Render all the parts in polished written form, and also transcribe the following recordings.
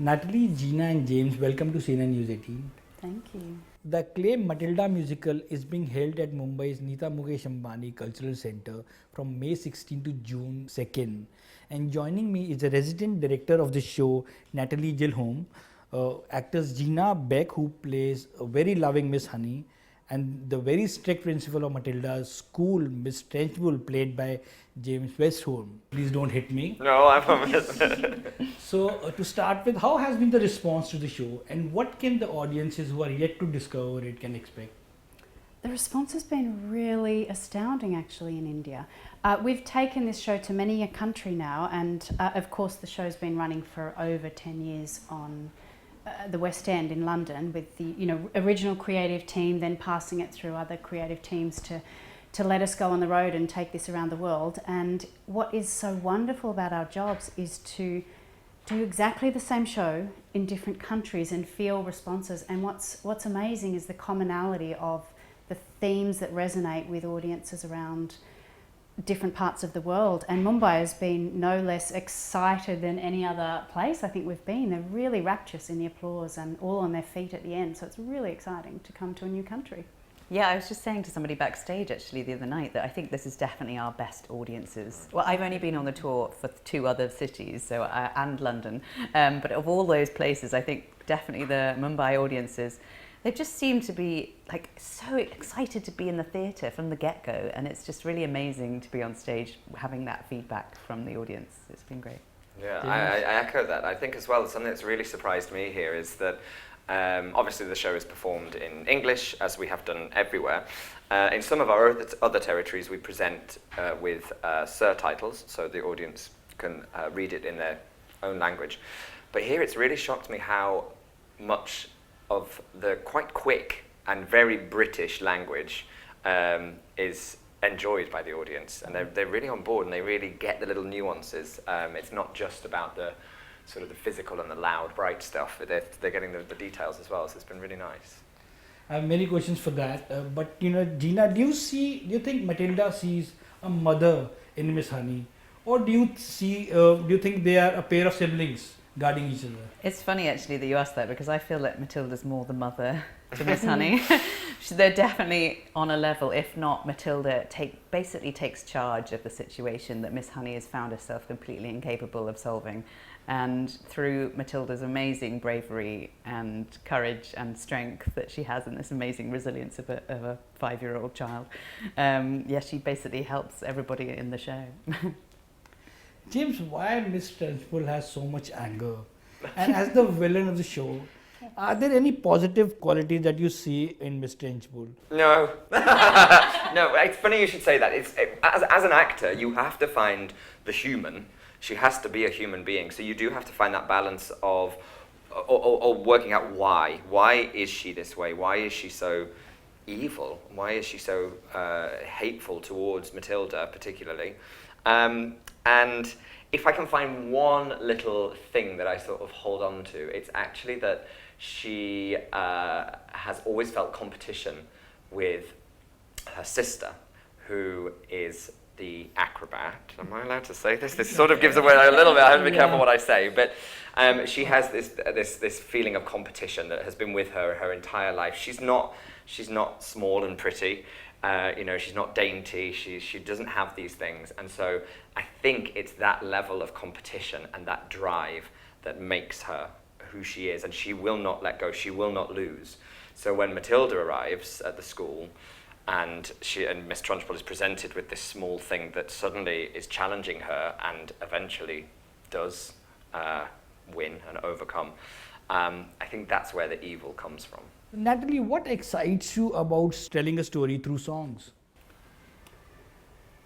Natalie, Gina and James, welcome to CNN News 18. Thank you. The acclaimed Matilda musical is being held at Mumbai's Nita Mukesh Ambani Cultural Centre from May 16 to June 2nd. And joining me is the resident director of the show, Natallie Gilhome, actors Gina Beck, who plays a very loving Miss Honey, and the very strict principal of Matilda's school, Miss Trunchbull, played by James Wolstenholme. Please don't hit me. No, I promise. So to start with, how has been the response to the show, and what can the audiences who are yet to discover it can expect? The response has been really astounding actually in India. We've taken this show to many a country now, and of course the show's been running for over 10 years on the West End in London with the original creative team, then passing it through other creative teams to let us go on the road and take this around the world. And what is so wonderful about our jobs is to do exactly the same show in different countries and feel responses. And what's amazing is the commonality of the themes that resonate with audiences around different parts of the world. And Mumbai has been no less excited than any other place I think we've been. They're really rapturous in the applause and all on their feet at the end. So it's really exciting to come to a new country. Yeah, I was just saying to somebody backstage actually the other night that I think this is definitely our best audiences. Well, I've only been on the tour for 2 other cities, so and London, but of all those places, I think definitely the Mumbai audiences, they just seem to be like so excited to be in the theatre from the get-go, and it's just really amazing to be on stage having that feedback from the audience. It's been great. Yeah, I echo that. I think as well, something that's really surprised me here is that obviously the show is performed in English, as we have done everywhere. In some of our other territories, we present with surtitles, so the audience can read it in their own language. But here it's really shocked me how much of the quite quick and very British language is enjoyed by the audience, and they're really on board and they really get the little nuances. It's not just about the sort of the physical and the loud, bright stuff. They're getting the details as well, so it's been really nice. I have many questions for that, but Gina, do you think Matilda sees a mother in Miss Honey, or do you think they are a pair of siblings guarding each other? It's funny actually that you asked that, because I feel that Matilda's more the mother to Miss Honey. They're definitely on a level, if not Matilda basically takes charge of the situation that Miss Honey has found herself completely incapable of solving. And through Matilda's amazing bravery and courage and strength that she has, and this amazing resilience of a 5-year-old child, she basically helps everybody in the show. James, why Miss Trunchbull has so much anger? And as the villain of the show, are there any positive qualities that you see in Miss Trunchbull? No. No, it's funny you should say that. As an actor, you have to find the human. She has to be a human being, so you do have to find that balance of or working out why. Why is she this way? Why is she so evil? Why is she so hateful towards Matilda, particularly? And if I can find one little thing that I sort of hold on to, it's actually that she has always felt competition with her sister, who is the acrobat. Am I allowed to say this? This sort of gives away a little bit. I have to be careful what I say. But she has this feeling of competition that has been with her entire life. She's not small and pretty. She's not dainty. She doesn't have these things. And so I think it's that level of competition and that drive that makes her who she is. And she will not let go. She will not lose. So when Matilda arrives at the school, and Miss Trunchbull is presented with this small thing that suddenly is challenging her and eventually does win and overcome. I think that's where the evil comes from. Natalie, what excites you about telling a story through songs?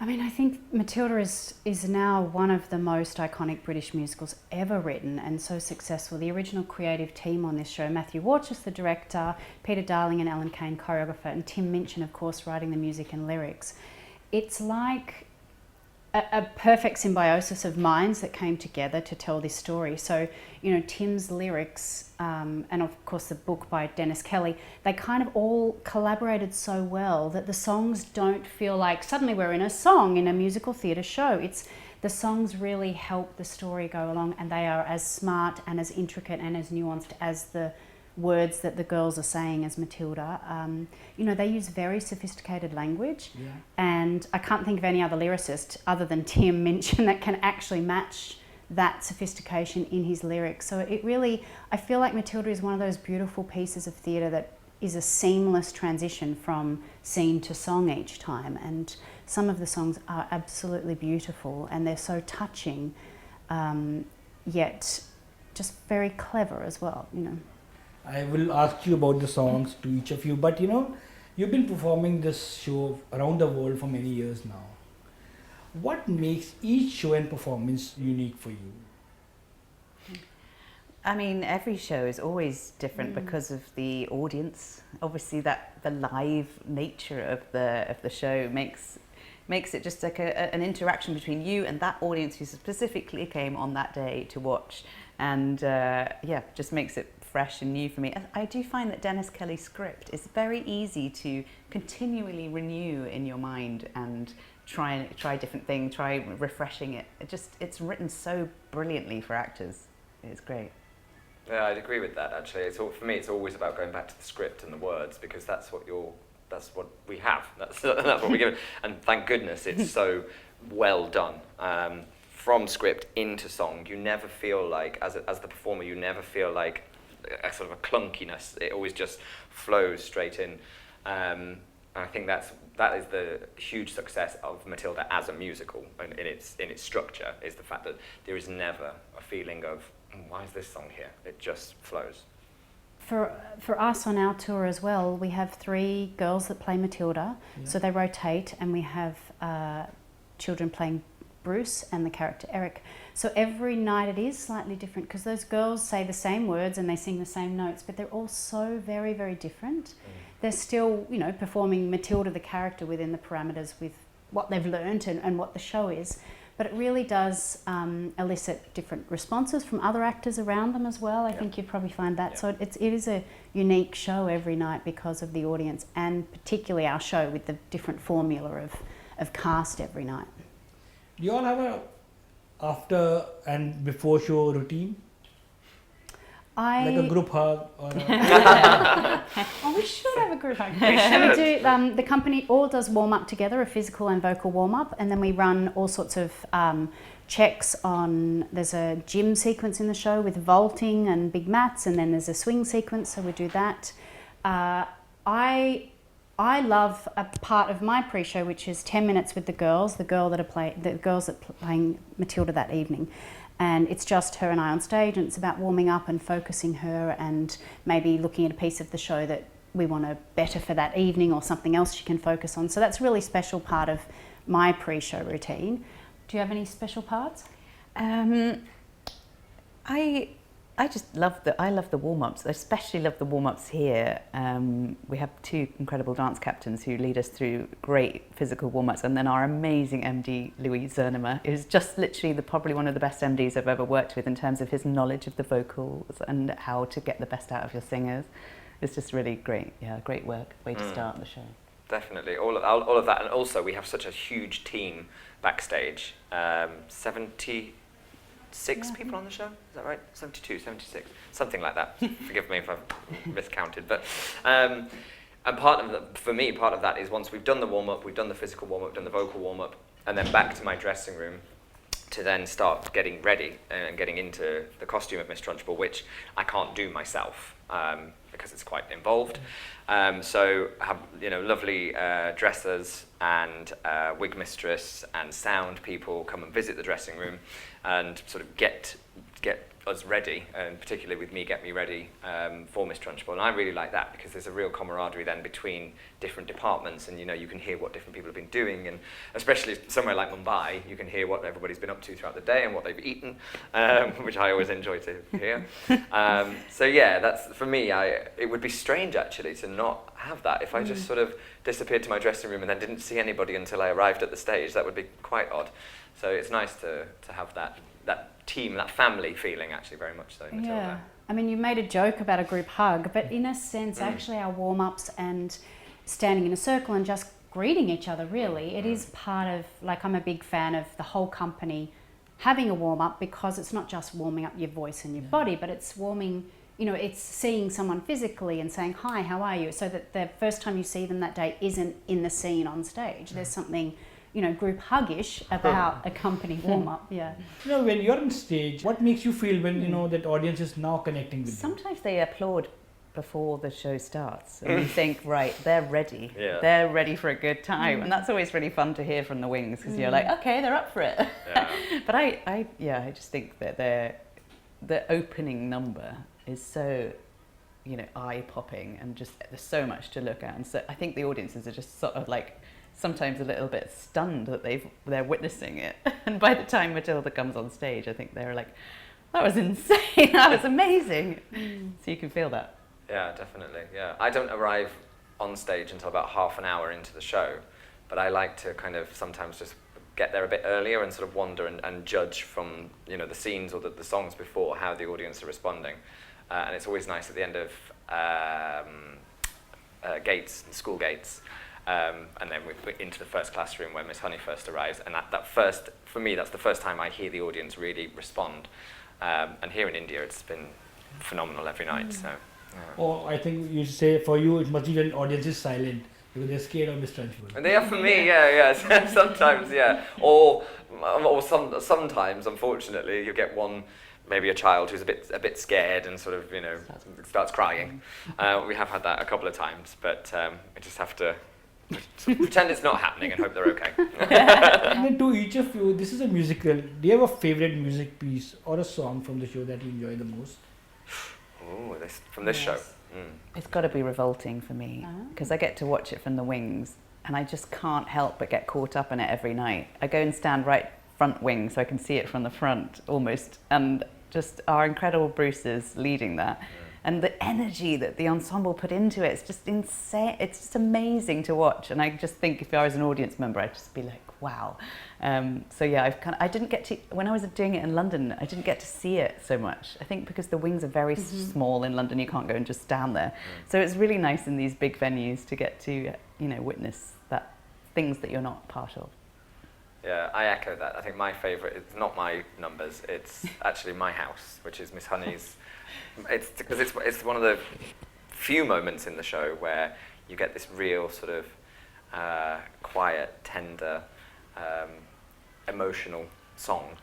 I mean, I think Matilda is now one of the most iconic British musicals ever written, and so successful. The original creative team on this show, Matthew Warchus, the director, Peter Darling and Alan Kane, choreographer, and Tim Minchin, of course, writing the music and lyrics. It's like a perfect symbiosis of minds that came together to tell this story. So, Tim's lyrics and of course the book by Dennis Kelly, they kind of all collaborated so well that the songs don't feel like suddenly we're in a song in a musical theatre show. the songs really help the story go along, and they are as smart and as intricate and as nuanced as the words that the girls are saying as Matilda. You know, they use very sophisticated language, and I can't think of any other lyricist other than Tim Minchin that can actually match that sophistication in his lyrics. So it really, I feel like Matilda is one of those beautiful pieces of theatre that is a seamless transition from scene to song each time, and some of the songs are absolutely beautiful and they're so touching, yet just very clever as well, you know. I will ask you about the songs to each of you, but you know, you've been performing this show around the world for many years now. What makes each show and performance unique for you? I mean, every show is always different because of the audience. Obviously, that the live nature of the show makes it just like an interaction between you and that audience who specifically came on that day to watch, and just makes it fresh and new for me. I do find that Dennis Kelly's script is very easy to continually renew in your mind and try different things, try refreshing it. It's written so brilliantly for actors. It's great. Yeah, I'd agree with that. Actually, for me, it's always about going back to the script and the words, because that's what we have. That's what we give. And thank goodness it's so well done. From script into song, you never feel like, as the performer, you never feel like a sort of a clunkiness. It always just flows straight in. And I think that is the huge success of Matilda as a musical in its structure, is the fact that there is never a feeling of, why is this song here? It just flows. For us on our tour as well, we have 3 girls that play Matilda, so they rotate, and we have children playing Bruce and the character Eric. So every night it is slightly different, because those girls say the same words and they sing the same notes, but they're all so very, very different. They're still, you know, performing Matilda the character within the parameters with what they've learnt and what the show is. But it really does elicit different responses from other actors around them as well. I think you'd probably find that. So it is a unique show every night because of the audience, and particularly our show with the different formula of cast every night. Do you all have a after and before show routine? Like a group hug or Oh, we should have a group hug. We do, the company all does warm up together, a physical and vocal warm up, and then we run all sorts of checks on, there's a gym sequence in the show with vaulting and big mats, and then there's a swing sequence, so we do that. I love a part of my pre-show, which is 10 minutes with the girls that are playing Matilda that evening. And it's just her and I on stage, and it's about warming up and focusing her, and maybe looking at a piece of the show that we want to better for that evening, or something else she can focus on. So that's a really special part of my pre-show routine. Do you have any special parts? I just love the warm-ups. I especially love the warm-ups here. We have 2 incredible dance captains who lead us through great physical warm-ups, and then our amazing MD, Louis Zernemer, is just literally probably one of the best MDs I've ever worked with in terms of his knowledge of the vocals and how to get the best out of your singers. It's just really great. Yeah, great way to start the show. Definitely, all of that, and also we have such a huge team backstage. 76 people on the show, is that right? 72, 76, something like that. Forgive me if I've miscounted. But and for me, part of that is once we've done the warm-up, we've done the physical warm-up, done the vocal warm-up, and then back to my dressing room to then start getting ready and getting into the costume of Miss Trunchbull, which I can't do myself because it's quite involved. So have lovely dressers and wig mistress and sound people come and visit the dressing room and sort of get us ready, and particularly with me, get me ready for Miss Trunchbull. And I really like that because there's a real camaraderie then between different departments, and you can hear what different people have been doing, and especially somewhere like Mumbai, you can hear what everybody's been up to throughout the day and what they've eaten, which I always enjoy to hear. So yeah, that's for me. It would be strange actually to not have that. If I just sort of disappeared to my dressing room and then didn't see anybody until I arrived at the stage, that would be quite odd. So it's nice to have that team, that family feeling, actually, very much so, Matilda. Yeah, I mean, you made a joke about a group hug, but in a sense, actually our warm-ups and standing in a circle and just greeting each other, really. It is part of, like, I'm a big fan of the whole company having a warm-up, because it's not just warming up your voice and your body, but it's warming, you know, it's seeing someone physically and saying, hi, how are you? So that the first time you see them that day isn't in the scene on stage. There's something, you know, group huggish about a company warm-up, yeah. You know, when you're on stage, what makes you feel when, you know, that audience is now connecting with you? Sometimes they applaud before the show starts, and you think, right, they're ready. Yeah. They're ready for a good time, and that's always really fun to hear from the wings, because you're like, okay, they're up for it. Yeah. But I just think that the opening number is so, you know, eye-popping, and just there's so much to look at, and so I think the audiences are just sort of like sometimes a little bit stunned that they're witnessing it, and by the time Matilda comes on stage, I think they're like, that was insane, that was amazing. So you can feel that. Yeah, definitely. Yeah, I don't arrive on stage until about half an hour into the show, but I like to kind of sometimes just get there a bit earlier and sort of wander and judge from, you know, the scenes or the songs before how the audience are responding. And it's always nice at the end of gates, school gates, and then we're into the first classroom where Miss Honey first arrives, and that first, for me, that's the first time I hear the audience really respond. And here in India, it's been phenomenal every night. So. Yeah. Or I think you say for you it must be when audience is silent because they're scared of Miss Trunchbull. And they are for me, yeah. Sometimes, yeah. Or sometimes, unfortunately, you get one, maybe a child who's a bit scared and sort of, you know, starts crying. We have had that a couple of times, but we just have to pretend it's not happening and hope they're okay. And then to each of you, this is a musical. Do you have a favorite music piece or a song from the show that you enjoy the most? Ooh, from this show. It's got to be Revolting for me, because I get to watch it from the wings, and I just can't help but get caught up in it every night. I go and stand right front wing so I can see it from the front almost, and just our incredible Bruce's leading that. And the energy that the ensemble put into it, it's just insane. It's just amazing to watch. And I just think if I was an audience member, I'd just be like, wow. So yeah, I didn't get to, when I was doing it in London, I didn't get to see it so much. I think because the wings are very small in London, you can't go and just stand there. So it's really nice in these big venues to get to, you know, witness that things that you're not part of. Yeah, I echo that. I think my favourite, it's not my numbers, it's actually My House, which is Miss Honey's. It's because it's one of the few moments in the show where you get this real sort of quiet, tender, emotional song.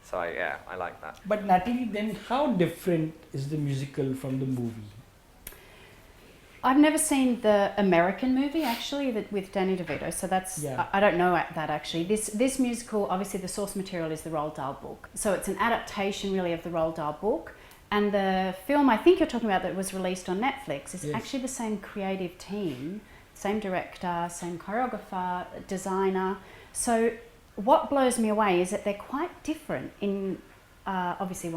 So I like that. But Natalie, then how different is the musical from the movie? I've never seen the American movie, actually, with Danny DeVito, so that's, I don't know that actually. This musical, obviously the source material is the Roald Dahl book. So it's an adaptation really of the Roald Dahl book. And the film I think you're talking about that was released on Netflix is actually the same creative team, same director, same choreographer, designer. So what blows me away is that they're quite different in, obviously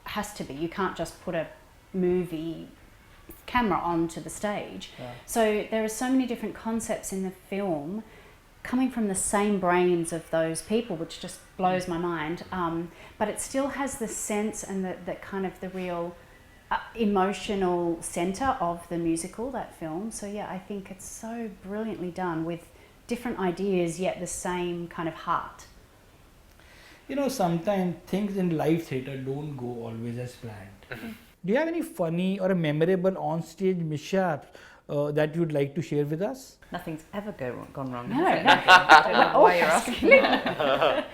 has to be, you can't just put a movie camera onto the stage. So there are so many different concepts in the film coming from the same brains of those people, which just blows my mind. But it still has the sense and the kind of the real emotional centre of the musical, that film. So yeah, I think it's so brilliantly done with different ideas, yet the same kind of heart. You know, sometimes things in live theatre don't go always as planned. Do you have any funny or a memorable on-stage mishaps that you'd like to share with us? Nothing's ever gone wrong. No, I don't know why you're asking that.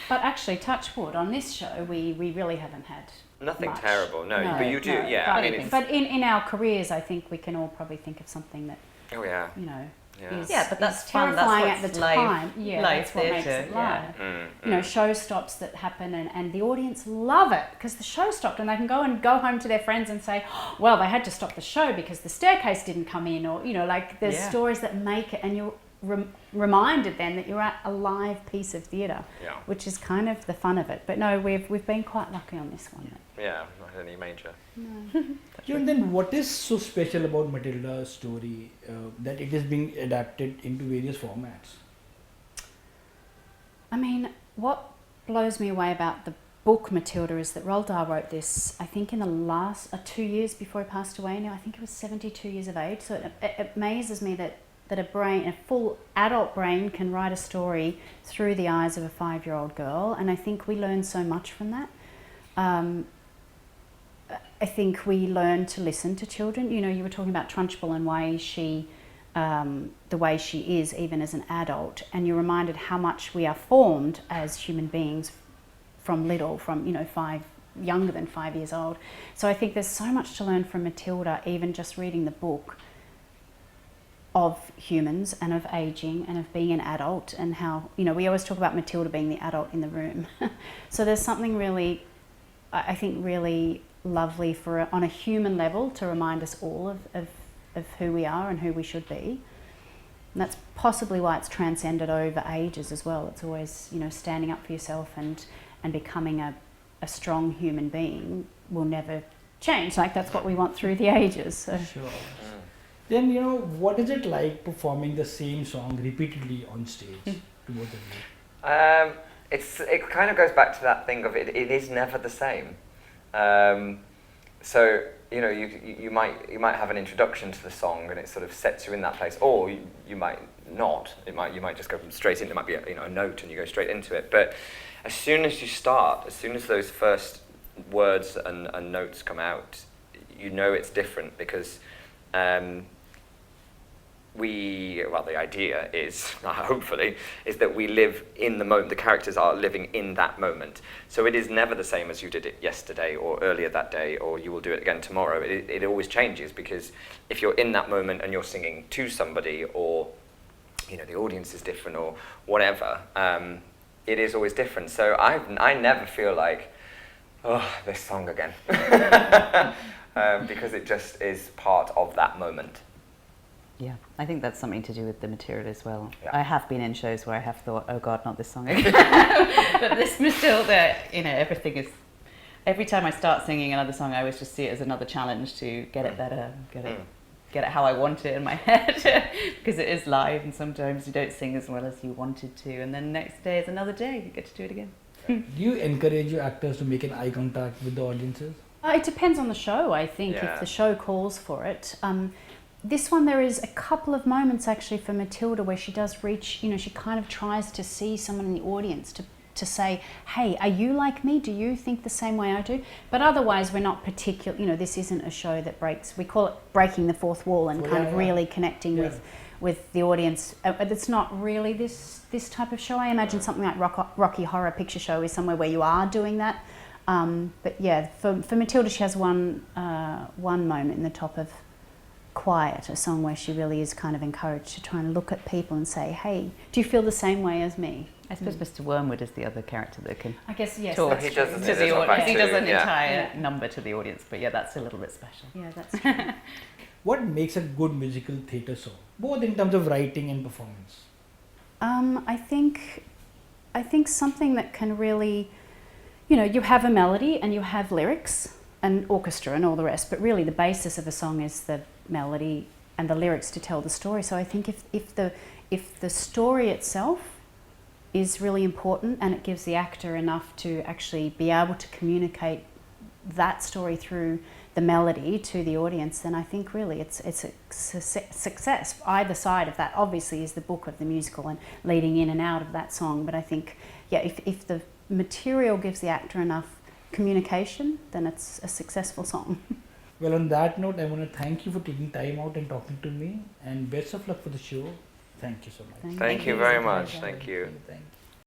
But actually, touch wood, on this show, we really haven't had Nothing much. terrible, no, but you do, yeah. But, I mean, but in our careers, I think we can all probably think of something that, oh yeah. you know, Yeah. But that's is fun. terrifying That's at the live, time. Yeah, live that's what makes theatre, it live. yeah. You know, show stops that happen and the audience love it because the show stopped, and they can go home to their friends and say, oh, well, they had to stop the show because the staircase didn't come in, or, you know, like there's stories that make it, and you're reminded then that you're at a live piece of theatre, which is kind of the fun of it. But no, we've been quite lucky on this one. Yeah, not any major. No. And then what is so special about Matilda's story that it is being adapted into various formats? I mean, what blows me away about the book Matilda is that Roald Dahl wrote this, I think, in the last 2 years before he passed away now. I think he was 72 years of age. So it amazes me that that a full adult brain can write a story through the eyes of a 5-year-old girl, and I think we learn so much from that. I think we learn to listen to children. You know, you were talking about Trunchbull and why she, the way she is even as an adult, and you're reminded how much we are formed as human beings from little, from, you know, younger than 5 years old. So I think there's so much to learn from Matilda, even just reading the book, of humans and of aging and of being an adult, and how, you know, we always talk about Matilda being the adult in the room. So there's something really, I think, really lovely on a human level to remind us all of who we are and who we should be. And that's possibly why it's transcended over ages as well. It's always, you know, standing up for yourself and becoming a strong human being will never change. Like, that's what we want through the ages. So. Sure. Then, you know, what is it like performing the same song repeatedly on stage to both of you? It kind of goes back to that thing of it is never the same. So, you know, you might have an introduction to the song and it sort of sets you in that place, or you might not. You might just go straight in. It might be a note and you go straight into it. But as soon as you start, as soon as those first words and notes come out, you know it's different, because the idea is, hopefully, is that we live in the moment. The characters are living in that moment. So it is never the same as you did it yesterday or earlier that day, or you will do it again tomorrow. It always changes, because if you're in that moment and you're singing to somebody, or, you know, the audience is different or whatever, it is always different. So I never feel like, oh, this song again. Because it just is part of that moment. Yeah, I think that's something to do with the material as well. Yeah. I have been in shows where I have thought, oh God, not this song again. But this Matilda, you know, every time I start singing another song, I always just see it as another challenge to get it better, get it how I want it in my head, because it is live and sometimes you don't sing as well as you wanted to, and then next day is another day, you get to do it again. Do you encourage your actors to make an eye contact with the audiences? It depends on the show, I think, Yeah. if the show calls for it. This one, there is a couple of moments actually for Matilda where she does reach, you know, she kind of tries to see someone in the audience to say, hey, are you like me? Do you think the same way I do? But otherwise, we're not particular, you know, this isn't a show that we call it breaking the fourth wall and kind of really connecting with the audience. It's not really this type of show. I imagine something like Rocky Horror Picture Show is somewhere where you are doing that. But yeah, for Matilda, she has one moment in the top of Quiet, a song where she really is kind of encouraged to try and look at people and say, hey, do you feel the same way as me? I suppose Mr. Wormwood is the other character that can I guess, yes, talk that's He true. does to the audience. He does an Yeah. entire number to the audience, but yeah, that's a little bit special. Yeah, that's true. What makes a good musical theatre song, both in terms of writing and performance? I think something that can really, you know, you have a melody and you have lyrics and orchestra and all the rest, but really the basis of a song is the melody and the lyrics to tell the story. So I think if the story itself is really important and it gives the actor enough to actually be able to communicate that story through the melody to the audience, then I think really it's a success. Either side of that obviously is the book of the musical and leading in and out of that song, but I think, yeah, if the material gives the actor enough communication, then it's a successful song. Well, on that note, I want to thank you for taking time out and talking to me, and best of luck for the show. Thank you so much. Thank you very It's a much. pleasure. Thank you. Thank you.